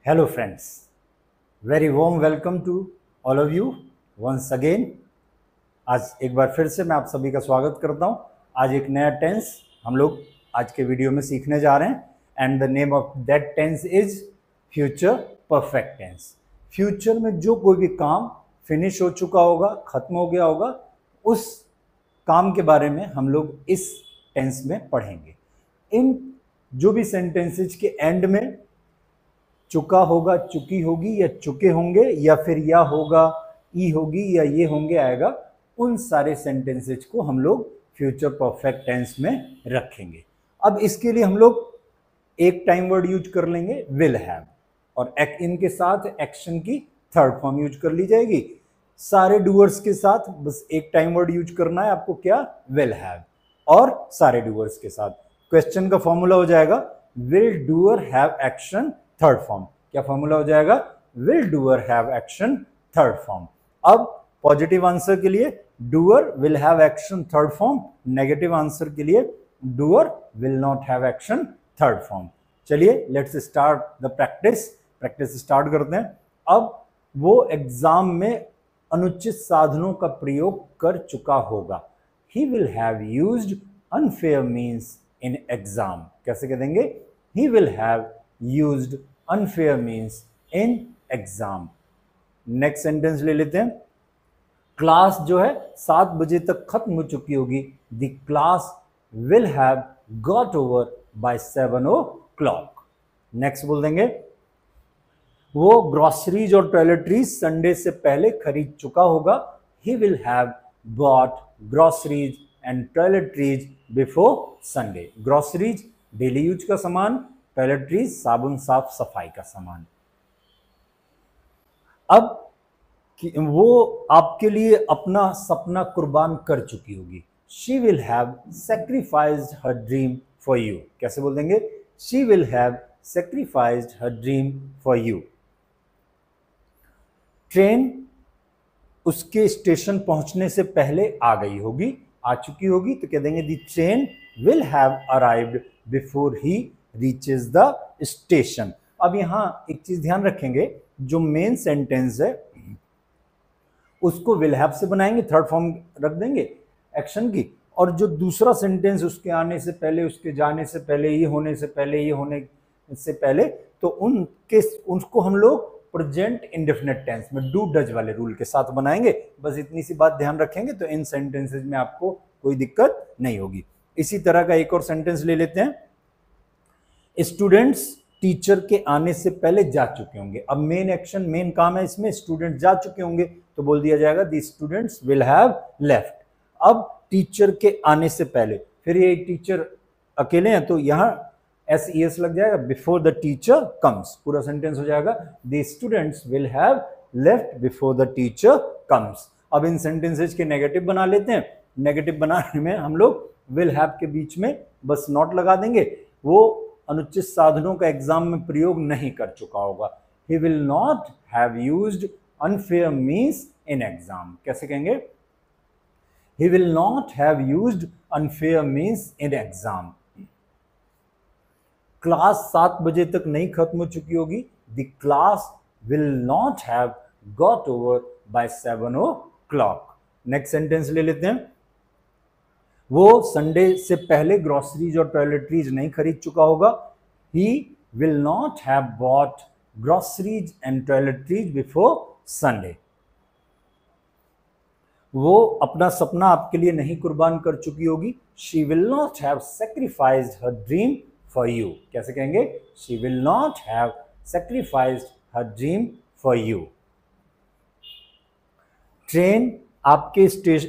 Hello friends, very warm welcome to all of you once again. आज एक बार फिर से मैं आप सभी का स्वागत करता हूँ। आज एक नया टेंस हम लोग आज के वीडियो में सीखने जा रहे हैं and the name of that tense is future perfect tense. Future में जो कोई भी काम फिनिश हो चुका होगा, खत्म हो गया होगा, उस काम के बारे में हम लोग इस टेंस में पढ़ेंगे। इन जो भी सेंटेंसेज के एंड में चुका होगा, चुकी होगी या चुके होंगे या फिर या होगा, ई होगी या ये होंगे आएगा, उन सारे सेंटेंसेज को हम लोग फ्यूचर परफेक्ट टेंस में रखेंगे। अब इसके लिए हम लोग एक टाइम वर्ड यूज कर लेंगे विल हैव, और इनके साथ एक्शन की थर्ड फॉर्म यूज कर ली जाएगी। सारे डूअर्स के साथ बस एक टाइम वर्ड यूज करना है आपको, क्या? Will have. और सारे डूअर्स के साथ क्वेश्चन का फॉर्मूला हो जाएगा will doer have action third form. क्या फॉर्मूला हो जाएगा? Will doer have action third form. अब पॉजिटिव आंसर के लिए doer will have action third form, negative answer के लिए doer will not have action third form. चलिए let's start the practice start करते हैं। अब वो एग्जाम में अनुचित साधनों का प्रयोग कर चुका होगा। He will have used unfair means in exam. कैसे कह देंगे? He will have used unfair means in exam। Next sentence ले लेते हैं। क्लास जो है 7 बजे तक खत्म हो चुकी होगी। The class will have got over by 7 o'clock। Next बोल देंगे वो ग्रोसरीज और टॉयलेटरीज संडे से पहले खरीद चुका होगा। He will have bought groceries and toiletries before Sunday. Groceries daily use का सामान, टॉयलेटरीज साबुन साफ सफाई का सामान। अब वो आपके लिए अपना सपना कुर्बान कर चुकी होगी। She will have sacrificed her dream for you. कैसे बोल देंगे? She will have sacrificed her dream for you. Train उसके स्टेशन पहुंचने से पहले आ गई होगी, आ चुकी होगी, तो कह देंगे the train will have arrived before he reaches the station. अब यहां एक चीज ध्यान रखेंगे, जो मेन सेंटेंस है उसको विल हैव से बनाएंगे, थर्ड फॉर्म रख देंगे एक्शन की, और जो दूसरा सेंटेंस उसके आने से पहले, उसके जाने से पहले, ये होने से पहले, ये होने से पहले, तो उनको हम लोग प्रेजेंट इंडेफिनिट टेंस में डू डज वाले रूल के साथ बनाएंगे। बस इतनी सी बात ध्यान रखेंगे तो इन सेंटेंसेज में आपको कोई दिक्कत नहीं होगी। इसी तरह का एक और सेंटेंस ले लेते हैं। स्टूडेंट्स टीचर के आने से पहले जा चुके होंगे। अब मेन एक्शन, मेन काम है इसमें, स्टूडेंट जा चुके होंगे, तो बोल दिया जाएगा the students will have left. अब टीचर के आने से पहले, फिर ये टीचर अकेले हैं तो यहां SES लग जाएगा, बिफोर द टीचर कम्स। पूरा सेंटेंस हो जाएगा the students will have left before the teacher comes. अब इन सेंटेंसेज के नेगेटिव बना लेते हैं। नेगेटिव बनाने में हम लोग विल हैव के बीच में बस नॉट लगा देंगे। वो अनुचित साधनों का एग्जाम में प्रयोग नहीं कर चुका होगा। He will not have used unfair means in exam. कैसे कहेंगे? He will not have used unfair means in exam. Class 7 बजे तक नहीं खत्म हो चुकी होगी। The class will not have got over by 7 o'clock। Next sentence ले लेते हैं। वो संडे से पहले ग्रोसरीज और टॉयलेटरीज नहीं खरीद चुका होगा। He will not have bought groceries and toiletries before Sunday. वो अपना सपना आपके लिए नहीं कुर्बान कर चुकी होगी। She will not have sacrificed her dream for you. कैसे कहेंगे? She will not have sacrificed her dream for you. Train आपके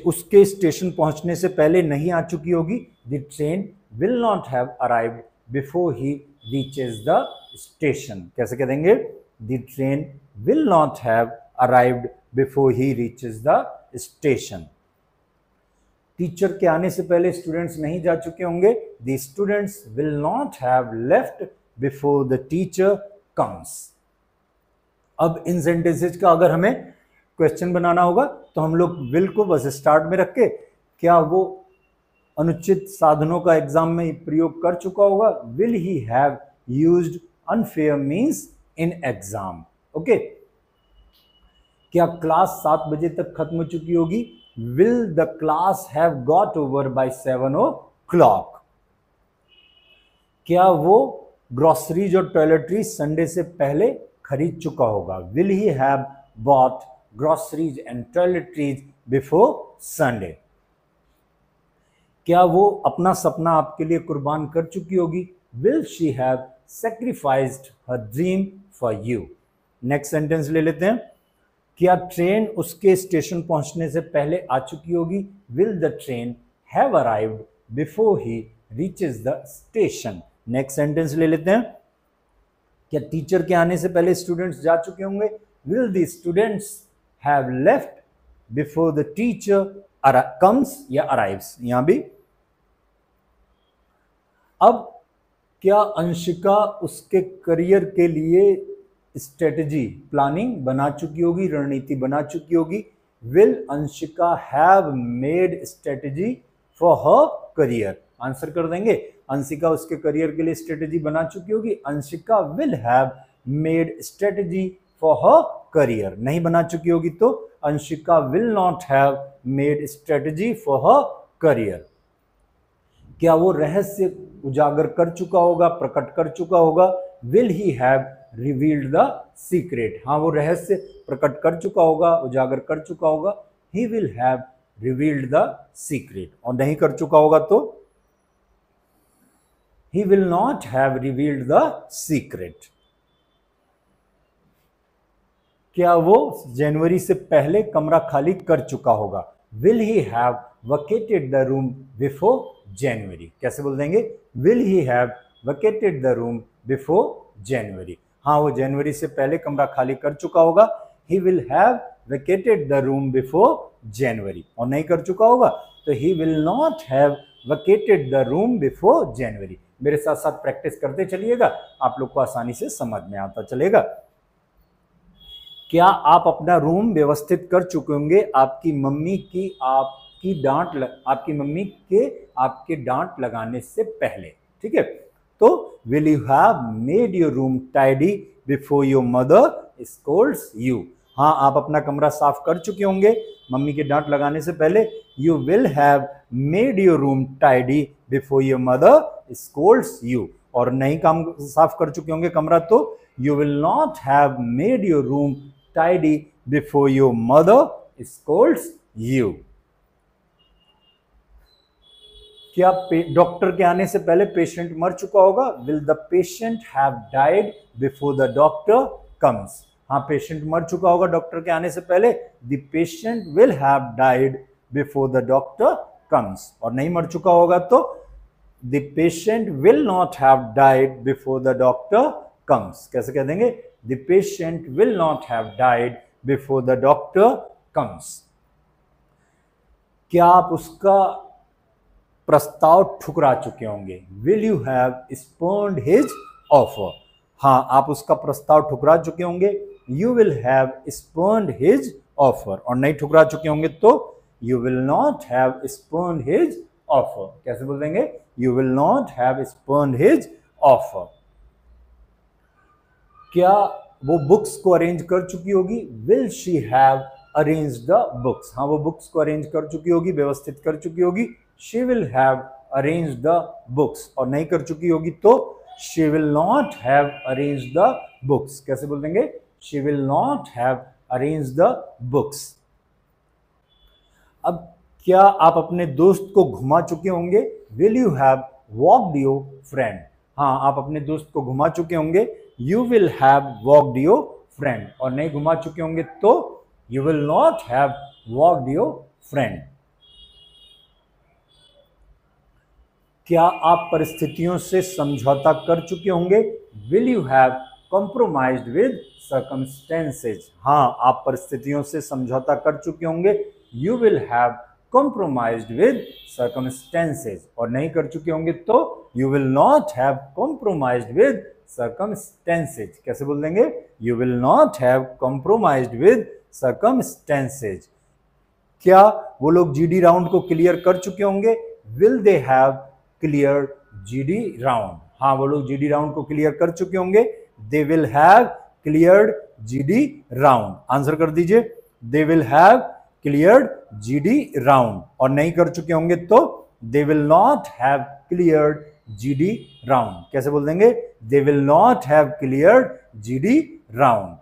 उसके स्टेशन पहुंचने से पहले नहीं आ चुकी होगी। The train will not have arrived before he reaches the station. कैसे कह देंगे? The train will not have arrived before he reaches the station. Teacher के आने से पहले स्टूडेंट्स नहीं जा चुके होंगे। The students will not have left before the teacher comes. अब इन सेंटेंसेज का अगर हमें क्वेश्चन बनाना होगा तो हम लोग विल को बस स्टार्ट में रख के, क्या वो अनुचित साधनों का एग्जाम में प्रयोग कर चुका होगा? Will he have used unfair means in exam. Okay, क्या क्लास 7 बजे तक खत्म हो चुकी होगी? Will the class have got over by 7 o'clock? क्या वो ग्रोसरीज और टॉयलेटरीज संडे से पहले खरीद चुका होगा? Will he have bought groceries and toiletries before Sunday? क्या वो अपना सपना आपके लिए कुर्बान कर चुकी होगी? Will she have sacrificed her dream for you? Next sentence ले लेते हैं। क्या ट्रेन उसके स्टेशन पहुंचने से पहले आ चुकी होगी? Will the train have arrived before he reaches the station? Next sentence ले लेते हैं। क्या टीचर के आने से पहले स्टूडेंट्स जा चुके होंगे? Will the students have left before the teacher comes या अराइव्स? यहां भी। अब क्या अंशिका उसके करियर के लिए स्ट्रेटजी प्लानिंग बना चुकी होगी, रणनीति बना चुकी होगी? Will Anshika have made strategy for her career? Answer कर देंगे, अंशिका उसके करियर के लिए स्ट्रेटजी बना चुकी होगी। Anshika will have made strategy for her career. नहीं बना चुकी होगी तो Anshika will not have made strategy for her career. क्या वो रहस्य उजागर कर चुका होगा, प्रकट कर चुका होगा? Will he have revealed the secret? हाँ, वो रहस्य प्रकट कर चुका होगा, उजागर कर चुका होगा। He will have revealed the secret. और नहीं कर चुका होगा तो he will not have revealed the secret। क्या वो जनवरी से पहले कमरा खाली कर चुका होगा? Will he have vacated the room before January? कैसे बोल देंगे? Will he have vacated the room before January? हाँ, वो जनवरी से पहले कमरा खाली कर चुका होगा। He will have vacated the room before January। और नहीं कर चुका होगा तो he will not have vacated the room before January। मेरे साथ साथ प्रैक्टिस करते चलिएगा, आप लोग को आसानी से समझ में आता चलेगा। क्या आप अपना रूम व्यवस्थित कर चुके होंगे आपकी मम्मी के आपके डांट लगाने से पहले? ठीक है, तो will you have made your room tidy before your mother Scholz you? हाँ, आप अपना कमरा साफ कर चुके होंगे मम्मी के डांट लगाने से पहले। You will have made your room tidy before your mother Scholz you. और नहीं काम साफ कर चुके होंगे कमरा तो you will not have made your room tidy before your mother Scholz you. क्या डॉक्टर के आने से पहले पेशेंट मर चुका होगा? Will the patient have died before the doctor comes? हाँ, पेशेंट मर चुका होगा डॉक्टर के आने से पहले। The patient will have died before the doctor comes. और नहीं मर चुका होगा तो the patient will not have died before the doctor comes. कैसे कह देंगे? The patient will not have died before the doctor comes. क्या आप उसका प्रस्ताव ठुकरा चुके होंगे? Will you have spurned his offer? हाँ, आप उसका प्रस्ताव ठुकरा चुके होंगे। You will have spurned his offer. और नहीं ठुकरा चुके होंगे तो you will not have spurned his offer. कैसे बोल देंगे? You will not have spurned his offer. क्या वो बुक्स को अरेंज कर चुकी होगी? Will she have arrange the books? हाँ, वो बुक्स को अरेंज कर चुकी होगी, व्यवस्थित कर चुकी होगी। She will have arrange the books. और नहीं कर चुकी होगी तो she will not have arrange the books. कैसे बोल देंगे? She will not have arrange the books. अब क्या आप अपने दोस्त को घुमा चुके होंगे? Will you have walked your friend? हाँ, आप अपने दोस्त को घुमा चुके होंगे। You will have walked your friend. और नहीं घुमा चुके होंगे तो you will not have walked your friend. क्या आप परिस्थितियों से समझौता कर चुके होंगे? Will you have compromised with circumstances? हाँ, आप परिस्थितियों से समझौता कर चुके होंगे। You will have compromised with circumstances. और नहीं कर चुके होंगे तो you will not have compromised with circumstances. कैसे बोल देंगे? You will not have compromised with circumstances. क्या वो लोग जीडी राउंड को क्लियर कर चुके होंगे? Will they have clear GD round? हाँ, वो लोग जीडी राउंड को क्लियर कर चुके होंगे। They will have cleared GD round. Answer कर दीजिए, they will have cleared GD round. और नहीं कर चुके होंगे तो they will not have cleared GD round. कैसे बोल देंगे, they will not have cleared GD round.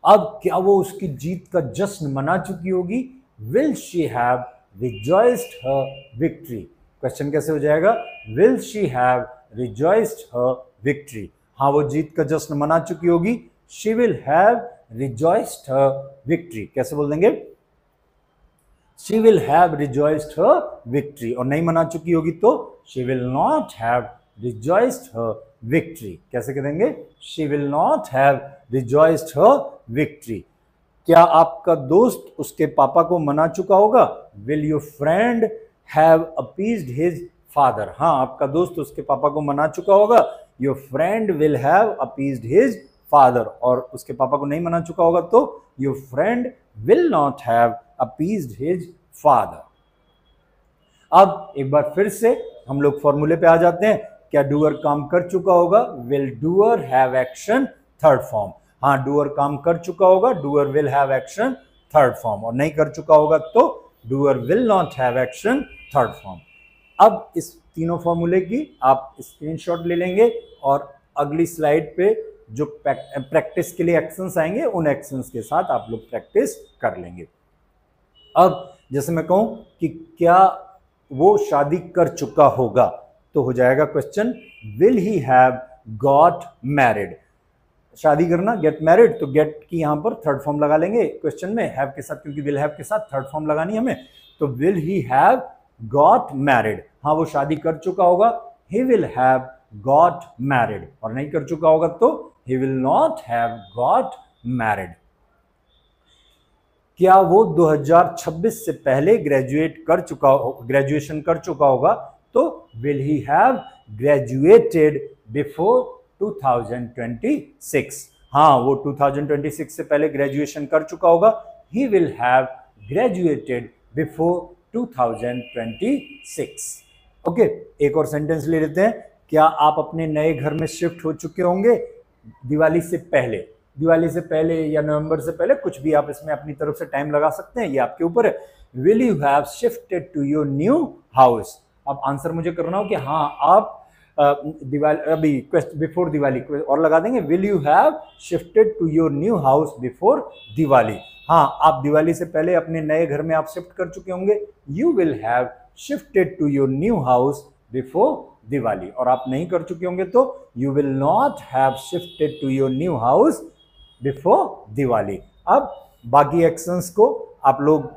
अब क्या वो उसकी जीत का जश्न मना चुकी होगी, will she have rejoiced her victory. Question कैसे हो जाएगा, will she have rejoiced her victory. हाँ वो जीत का जश्न मना चुकी होगी, she will have rejoiced her victory. कैसे बोल देंगे, she will have rejoiced her victory. और नहीं मना चुकी होगी तो she will not have rejoiced her victory. कैसे कह देंगे, she will not have rejoiced her victory. क्या आपका दोस्त उसके पापा को मना चुका होगा, will your friend have appeased his father. हाँ आपका दोस्त उसके पापा को मना चुका होगा, your friend will have appeased his father. और उसके पापा को नहीं मना चुका होगा तो your friend will not have appeased his father. अब एक बार फिर से हम लोग फॉर्मूले पे आ जाते हैं। क्या डूअर काम कर चुका होगा, will doer have action third form. हाँ डूअर काम कर चुका होगा, doer will have action third form. और नहीं कर चुका होगा तो doer will not have action third form. अब इस तीनों फॉर्मूले की आप स्क्रीनशॉट ले लेंगे और अगली स्लाइड पे जो प्रैक्टिस के लिए एक्शंस आएंगे उन एक्शंस के साथ आप लोग प्रैक्टिस कर लेंगे। अब जैसे मैं कहूं कि क्या वो शादी कर चुका होगा, तो हो जाएगा question, will he have got married. शादी करना, गेट मैरिड, तो गेट की यहां पर थर्ड फॉर्म लगा लेंगे क्वेश्चन में हैव के साथ, क्योंकि विल हैव के साथ थर्ड फॉर्म लगानी है हमें। तो will he have got married, हाँ वो शादी कर चुका होगा, he will have got married. और नहीं कर चुका होगा तो he will not have got married. क्या वो 2026 से पहले ग्रेजुएशन कर चुका होगा, तो will he have graduated before 2026। हाँ वो 2026 से पहले ग्रेजुएशन कर चुका होगा, he will have graduated before 2026। Okay, एक और सेंटेंस ले लेते हैं। क्या आप अपने नए घर में शिफ्ट हो चुके होंगे दिवाली से पहले? दिवाली से पहले या नवंबर से पहले, कुछ भी आप इसमें अपनी तरफ से टाइम लगा सकते हैं, ये आपके ऊपर है। Will you have shifted to your new house. अब आंसर मुझे करना हो कि हाँ आप दिवाली अभी बिफोर दिवाली और लगा देंगे, will you have shifted to your new house before Diwali. हाँ आप दिवाली से पहले अपने नए घर में आप शिफ्ट कर चुके होंगे, you will have shifted to your new house before Diwali. और आप नहीं कर चुके होंगे तो you will not have shifted to your new house before Diwali. अब बाकी एक्शंस को आप लोग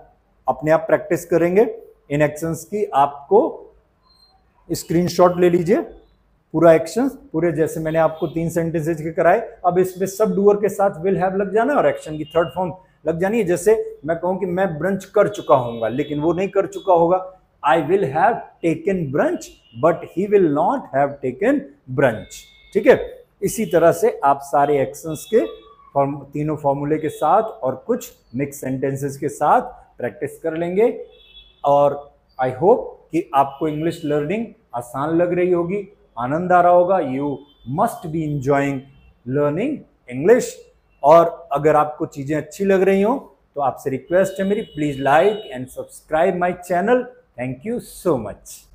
अपने आप प्रैक्टिस करेंगे। इन एक्शंस की आपको स्क्रीनशॉट ले लीजिए, पूरा एक्शन पूरे जैसे मैंने आपको 3 सेंटेंसेज के कराए। अब इसमें सब डूअर के साथ विल हैव लग जाना है और एक्शन की थर्ड फॉर्म लग जानी है। जैसे मैं कहूं कि मैं ब्रंच कर चुका हूंगा, लेकिन वो नहीं कर चुका होगा, I will have taken brunch but he will not have taken brunch. ठीक है, इसी तरह से आप सारे एक्शंस के तीनों फॉर्मूले के साथ और कुछ मिक्स सेंटेंसेस के साथ प्रैक्टिस कर लेंगे। और आई होप कि आपको इंग्लिश लर्निंग आसान लग रही होगी, आनंद आ रहा होगा। You must be enjoying learning English. और अगर आपको चीज़ें अच्छी लग रही हो तो आपसे रिक्वेस्ट है मेरी, please like and subscribe my channel. Thank you so much.